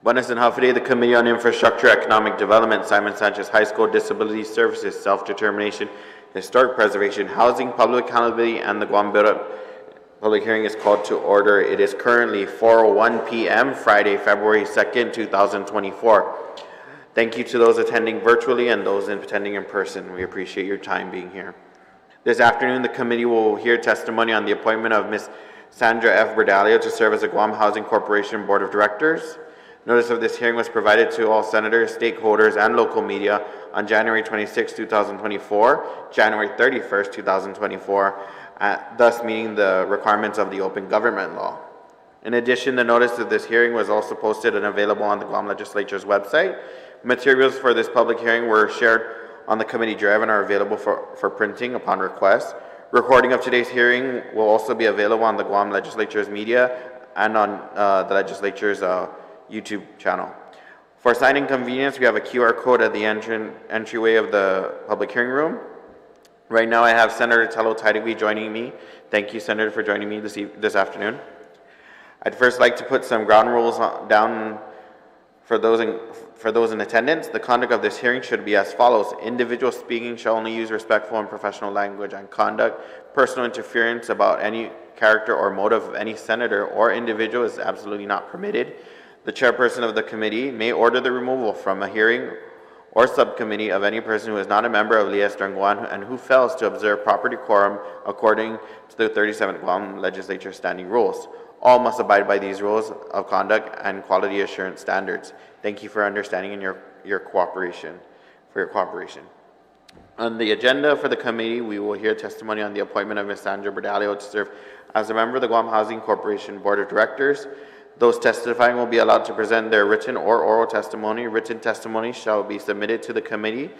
Buenas and Half Day, the Committee on Infrastructure, Economic Development, Simon Sanchez High School, Disability Services, Self-Determination, Historic Preservation, Housing, Public Accountability, and the Guam Build-Up public hearing is called to order. It is currently 4:01 p.m., Friday, February 2nd, 2024. Thank you to those attending virtually and those attending in person. We appreciate your time being here. This afternoon, the committee will hear testimony on the appointment of Ms. Sandra F. Bordallo to serve as the Guam Housing Corporation Board of Directors. Notice of this hearing was provided to all senators, stakeholders, and local media on January 26, 2024, January 31st, 2024, thus meeting the requirements of the Open Government Law. In addition, the notice of this hearing was also posted and available on the Guam Legislature's website. Materials for this public hearing were shared on the committee drive and are available for printing upon request. Recording of today's hearing will also be available on the Guam Legislature's media and on the Legislature's YouTube channel. For signing convenience, we have a QR code at the entryway of the public hearing room. Right now I have Senator Tello Tidegui joining me. Thank you, Senator, for joining me this afternoon. I'd first like to put some ground rules down for those in attendance. The conduct of this hearing should be as follows. Individuals speaking shall only use respectful and professional language and conduct. Personal interference about any character or motive of any senator or individual is absolutely not permitted. The chairperson of the committee may order the removal from a hearing or subcommittee of any person who is not a member of Lias Guam and who fails to observe proper decorum according to the 37th Guam Legislature Standing Rules. All must abide by these rules of conduct and quality assurance standards. Thank you for understanding and your cooperation. On the agenda for the committee, we will hear testimony on the appointment of Ms. Sandra Bordallo to serve as a member of the Guam Housing Corporation Board of Directors. Those testifying will be allowed to present their written or oral testimony. Written testimony shall be submitted to the committee.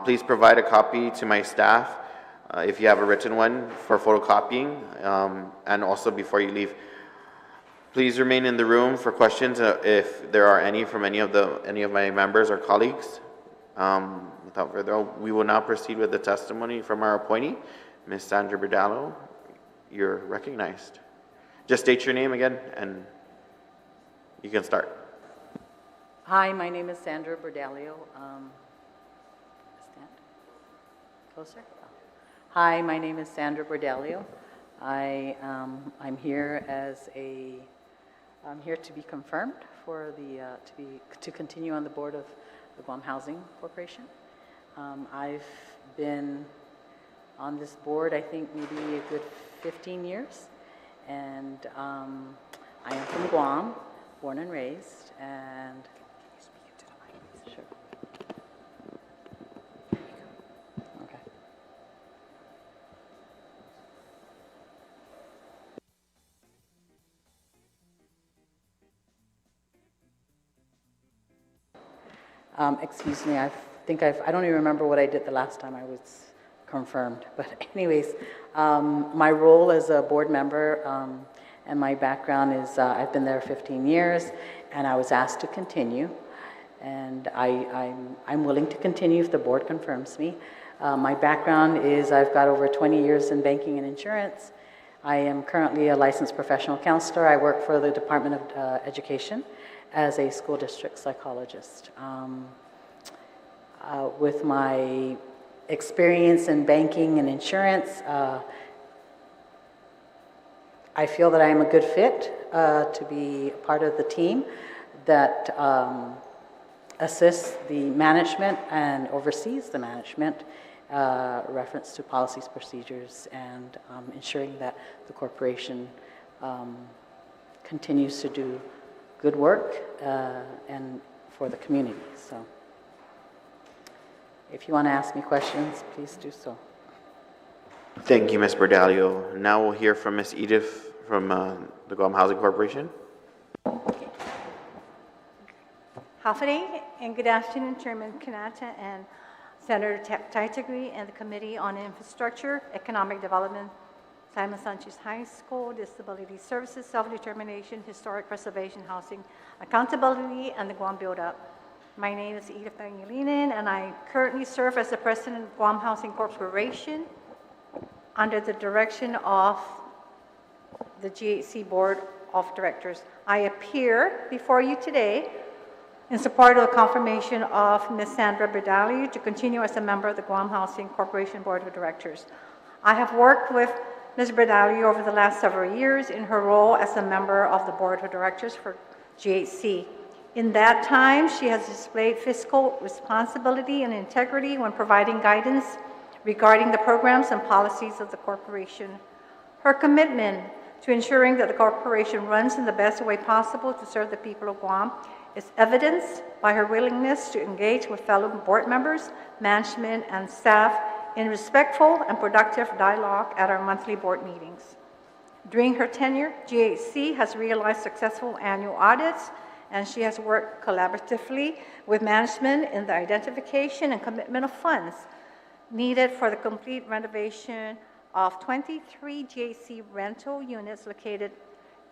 Please provide a copy to my staff if you have a written one for photocopying, and also before you leave. Please remain in the room for questions if there are any from any of my members or colleagues. Without further ado, we will now proceed with the testimony from our appointee, Ms. Sandra Bordallo. You're recognized. Just state your name again and you can start. Hi, my name is Sandra Bordallo. Stand closer. Hi, my name is Sandra Bordallo. I'm here I'm here to be confirmed for to continue on the board of the Guam Housing Corporation. I've been on this board, I think maybe a good 15 years, and I am from Guam, born and raised, and can you speak into the mic, please? Sure. Okay. Excuse me, I don't even remember what I did the last time I was confirmed, but anyways, my role as a board member and my background is I've been there 15 years, and I was asked to continue, and I'm willing to continue if the board confirms me. My background is I've got over 20 years in banking and insurance. I am currently a licensed professional counselor. I work for the Department of Education as a school district psychologist. With my experience in banking and insurance, I feel that I am a good fit to be part of the team that assists the management and oversees the management reference to policies, procedures, and ensuring that the corporation continues to do good work and for the community. So if you want to ask me questions, please do so. Thank you, Ms. Bordallo. Now we'll hear from Ms. Edith from the Guam Housing Corporation. Hafade, and good afternoon, Chairman Quinata and Senator Tidegui and the Committee on Infrastructure, Economic Development, Simon Sanchez High School, Disability Services, Self-Determination, Historic Preservation, Housing, Accountability, and the Guam Build-Up. My name is Edith Pangilinan, and I currently serve as the President of Guam Housing Corporation under the direction of the GHC Board of Directors. I appear before you today in support of the confirmation of Ms. Sandra Bordallo to continue as a member of the Guam Housing Corporation Board of Directors. I have worked with Ms. Bordallo over the last several years in her role as a member of the Board of Directors for GHC. In that time, she has displayed fiscal responsibility and integrity when providing guidance regarding the programs and policies of the corporation. Her commitment to ensuring that the corporation runs in the best way possible to serve the people of Guam is evidenced by her willingness to engage with fellow board members, management, and staff in respectful and productive dialogue at our monthly board meetings. During her tenure, GHC has realized successful annual audits, and she has worked collaboratively with management in the identification and commitment of funds needed for the complete renovation of 23 GHC rental units located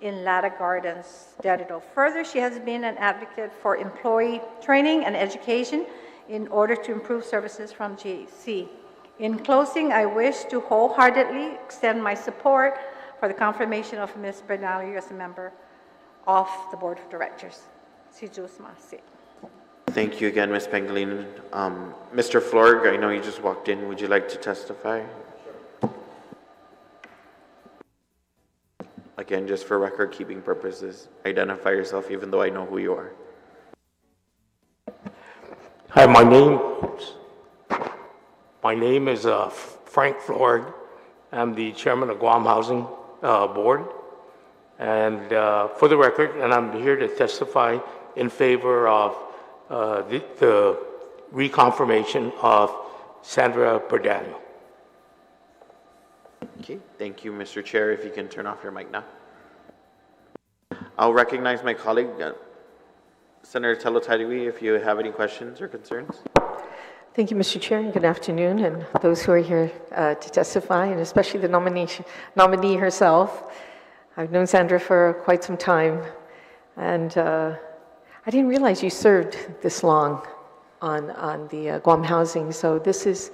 in Latta Gardens, Dedito. Further, she has been an advocate for employee training and education in order to improve services from GHC. In closing, I wish to wholeheartedly extend my support for the confirmation of Ms. Bordallo as a member of the Board of Directors. Si Diyos masi. Thank you again, Ms. Pangilinan. Mr. Florg, I know you just walked in. Would you like to testify? Again, just for record-keeping purposes, identify yourself even though I know who you are. Hi, my name is Frank Florg. I'm the chairman of Guam Housing Board. And for the record, and I'm here to testify in favor of the reconfirmation of Sandra Bordallo. Okay, thank you, Mr. Chair. If you can turn off your mic now. I'll recognize my colleague, Senator Tello-Taidui, if you have any questions or concerns. Thank you, Mr. Chair, and good afternoon, and those who are here to testify, and especially the nominee herself. I've known Sandra for quite some time, and I didn't realize you served this long on the Guam Housing, so this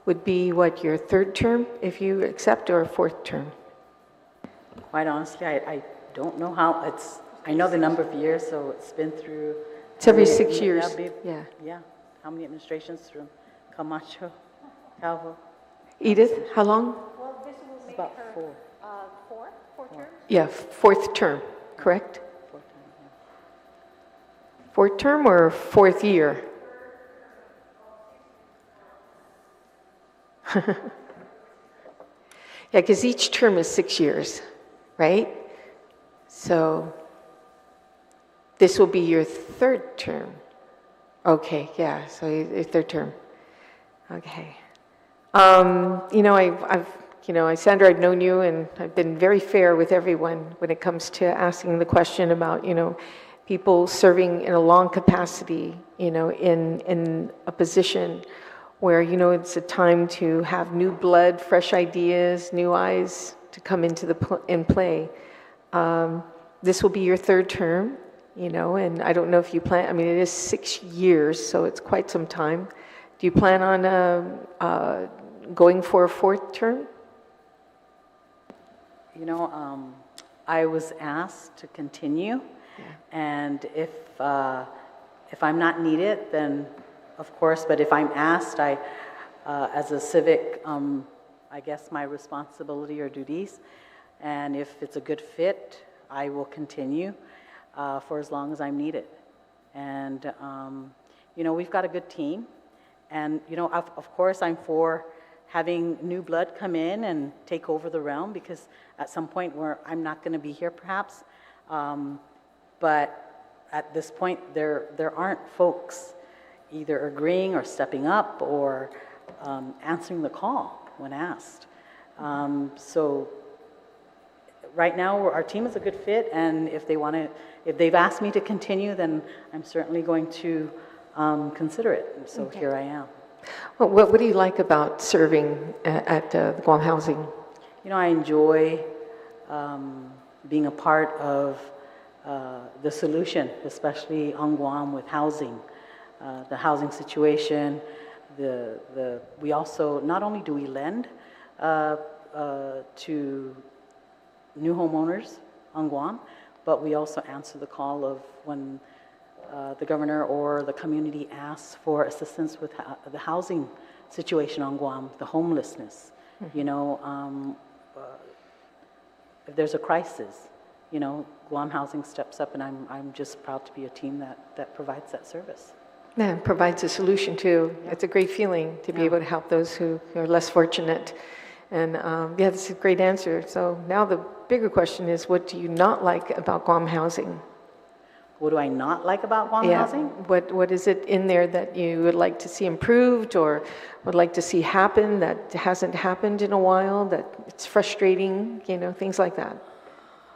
would be, what, your third term, if you accept, or fourth term? Quite honestly, I don't know how, I know the number of years, so it's been through... It's every 6 years, yeah. Yeah, how many administrations through Camacho, Calvo? Edith, how long? Well, this will make About her four. four terms? Yeah, fourth term, correct? Four times, yeah. Fourth term or fourth year? Yeah, because each term is 6 years, right? So this will be your third term. Okay, yeah, so your third term. Okay. Sandra, I've known you, and I've been very fair with everyone when it comes to asking the question about, people serving in a long capacity, in a position where, it's a time to have new blood, fresh ideas, new eyes to come into in play. This will be your third term, and I don't know if you plan, it is 6 years, so it's quite some time. Do you plan on going for a fourth term? I was asked to continue, and if I'm not needed, then of course, but if I'm asked, as a civic, I guess my responsibility or duties, and if it's a good fit, I will continue for as long as I'm needed. And, we've got a good team, and, of course, I'm for having new blood come in and take over the realm, because at some point where I'm not going to be here perhaps, but at this point there aren't folks either agreeing or stepping up or answering the call when asked. So right now our team is a good fit, and if they've asked me to continue, then I'm certainly going to consider it. And so okay. Here I am. Well, what do you like about serving at the Guam Housing? I enjoy being a part of the solution, especially on Guam with housing, the housing situation. We also, not only do we lend to new homeowners on Guam, but we also answer the call of when the governor or the community asks for assistance with the housing situation on Guam, the homelessness. You know, if there's a crisis, you know, Guam Housing steps up, and I'm just proud to be a team that provides that service. Yeah, it provides a solution too. It's a great feeling to be able to help those who are less fortunate. And yeah, that's a great answer. So now the bigger question is, what do you not like about Guam Housing? What do I not like about Guam Housing? What is it in there that you would like to see improved or would like to see happen that hasn't happened in a while, that it's frustrating, you know, things like that?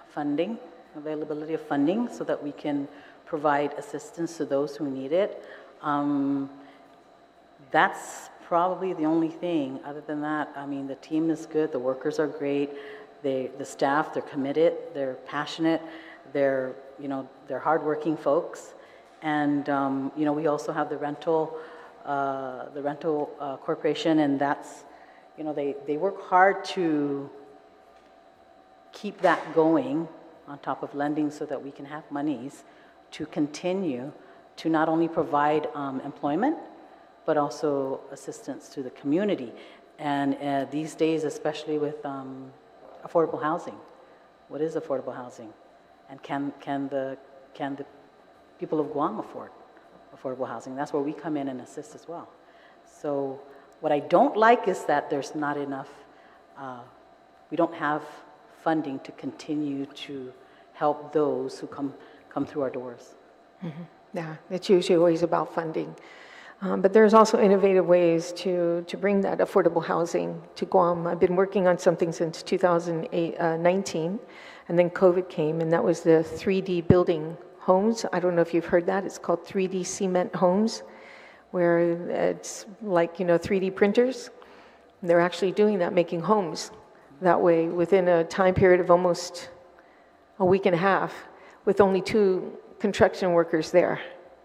Funding, availability of funding so that we can provide assistance to those who need it. That's probably the only thing. Other than that, I mean, the team is good, the workers are great, the staff, they're committed, they're passionate, they're hardworking folks. And, you know, we also have the rental corporation, and that's, you know, they work hard to keep that going on top of lending so that we can have monies to continue to not only provide employment, but also assistance to the community. And these days, especially with affordable housing, what is affordable housing? And can the people of Guam afford affordable housing? That's where we come in and assist as well. So what I don't like is that there's not enough, we don't have funding to continue to help those who come through our doors. Mm-hmm. Yeah, it's usually always about funding. But there's also innovative ways to bring that affordable housing to Guam. I've been working on something since 2019, and then COVID came, and that was the 3D building homes. I don't know if you've heard that. It's called 3D cement homes, where it's like, you know, 3D printers. They're actually doing that, making homes that way within a time period of almost a week and a half, with only 2 construction workers there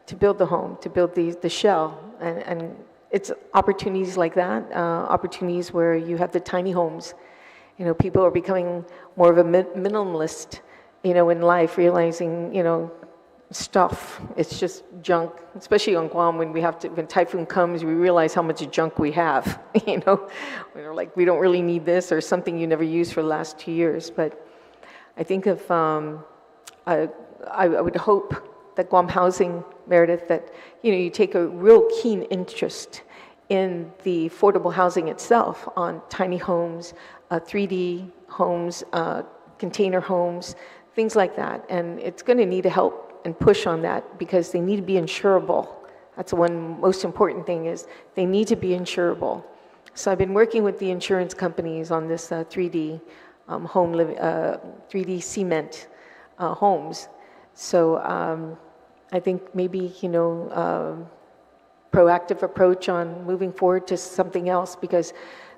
to build the home, to build the shell. And it's opportunities like that, opportunities where you have the tiny homes. You know, people are becoming more of a minimalist, you know, in life, realizing, you know, stuff, it's just junk, especially on Guam when typhoon comes, we realize how much junk we have, you know. We're like, we don't really need this, or something you never used for the last 2 years. But I think of, I would hope that Guam Housing, Meredith, that, you know, you take a real keen interest in the affordable housing itself, on tiny homes, 3D homes, container homes, things like that. And it's going to need to help and push on that, because they need to be insurable. That's the one most important thing, is they need to be insurable. So I've been working with the insurance companies on this 3D 3D cement homes. So I think maybe, you know, proactive approach on moving forward to something else, because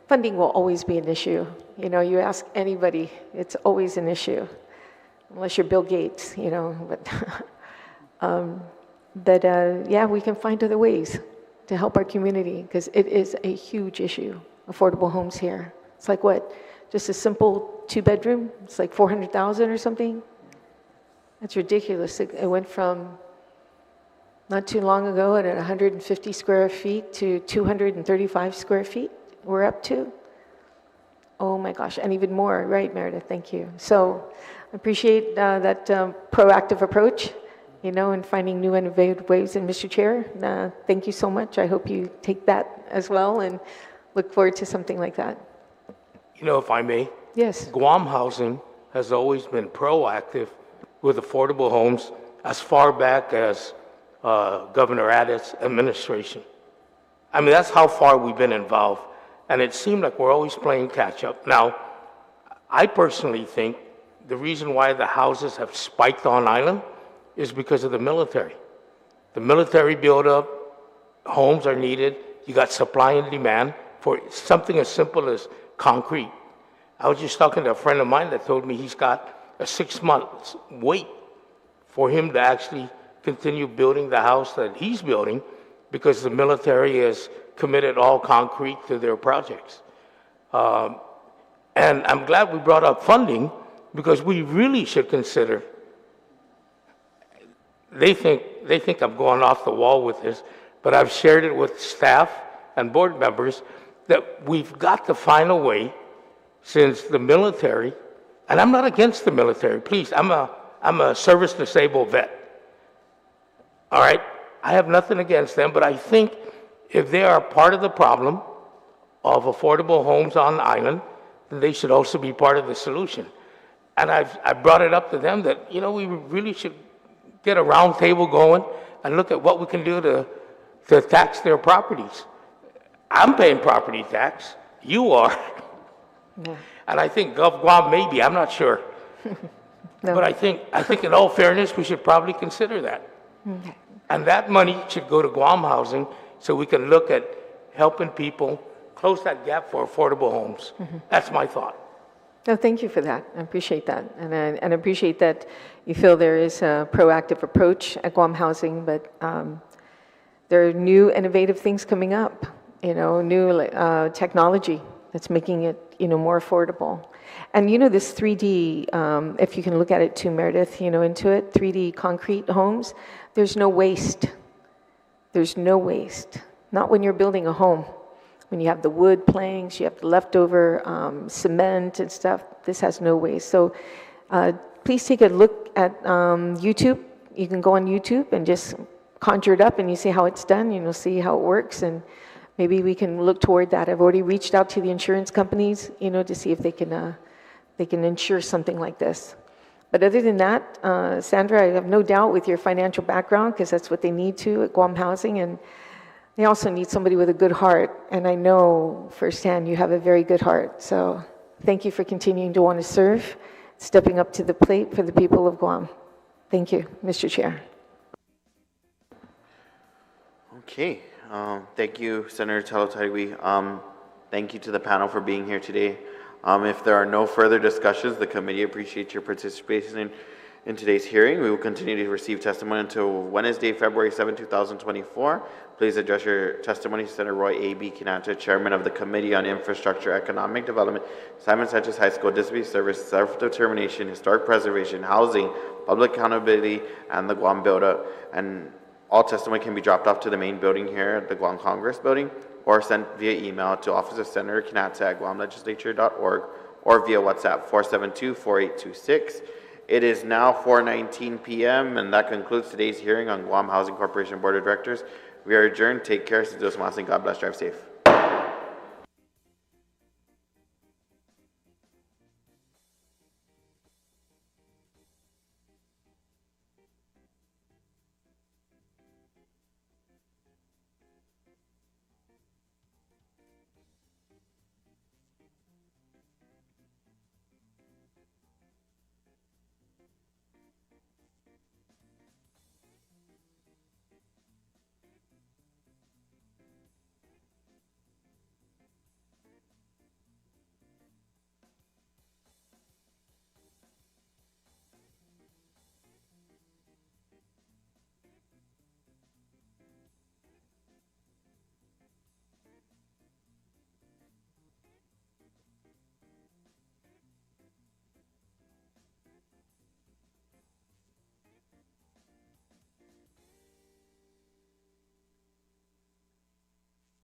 funding will always be an issue. You know, you ask anybody, it's always an issue, unless you're Bill Gates, you know. But yeah, we can find other ways to help our community, because it is a huge issue, affordable homes here. It's like what? Just a simple 2-bedroom? It's like $400,000 or something? That's ridiculous. It went from not too long ago at 150 square feet to 235 square feet. We're up to. Oh my gosh, and even more, right, Meredith? Thank you. So I appreciate that proactive approach, you know, and finding new innovative ways. And Mr. Chair, thank you so much. I hope you take that as well and look forward to something like that. You know, if I may? Yes. Guam Housing has always been proactive with affordable homes as far back as Governor Addis' administration. I mean, that's how far we've been involved. And it seemed like we're always playing catch up. Now, I personally think the reason why the houses have spiked on island is because of the military. The military buildup, homes are needed. You got supply and demand for something as simple as concrete. I was just talking to a friend of mine that told me he's got a 6-month wait for him to actually continue building the house that he's building, because the military has committed all concrete to their projects. And I'm glad we brought up funding, because we really should consider they think I'm going off the wall with this, but I've shared it with staff and board members that we've got to find a way, since the military, and I'm not against the military, please, I'm a service disabled vet. All right? I have nothing against them, but I think if they are part of the problem of affordable homes on the island, then they should also be part of the solution. And I brought it up to them that, we really should get a round table going and look at what we can do to tax their properties. I'm paying property tax. You are. Yeah. And I think Gulf Guam maybe, I'm not sure. No. But I think in all fairness, we should probably consider that. Okay. And that money should go to Guam Housing so we can look at helping people close that gap for affordable homes. That's my thought. No, thank you for that. I appreciate that. And I appreciate that you feel there is a proactive approach at Guam Housing, but there are new innovative things coming up, new technology that's making it, more affordable. And, this 3D, if you can look at it too, Meredith, into it, 3D concrete homes, there's no waste. There's no waste. Not when you're building a home. When you have the wood planks, you have the leftover cement and stuff, this has no waste. So please take a look at YouTube. You can go on YouTube and just conjure it up and you see how it's done, you'll see how it works, and maybe we can look toward that. I've already reached out to the insurance companies, to see if they can insure something like this. But other than that, Sandra, I have no doubt with your financial background, because that's what they need to at Guam Housing, and they also need somebody with a good heart, and I know firsthand you have a very good heart. So thank you for continuing to want to serve, stepping up to the plate for the people of Guam. Thank you, Mr. Chair. Okay, thank you, Senator Talatagui. Thank you to the panel for being here today. If there are no further discussions, the committee appreciates your participation in today's hearing. We will continue to receive testimony until Wednesday, February 7, 2024. Please address your testimony to Senator Roy A.B. Quinata, Chairman of the Committee on Infrastructure, Economic Development, Simon Sanchez High School, Disability Service, Self-Determination, Historic Preservation, Housing, Public Accountability, and the Guam Build-Up. And all testimony can be dropped off to the main building here at the Guam Congress Building, or sent via email to Office of Senator Quinata at guamlegislature.org, or via WhatsApp 472-4826. It is now 4:19 p.m. and that concludes today's hearing on Guam Housing Corporation Board of Directors. We are adjourned. Take care. God bless. Drive safe.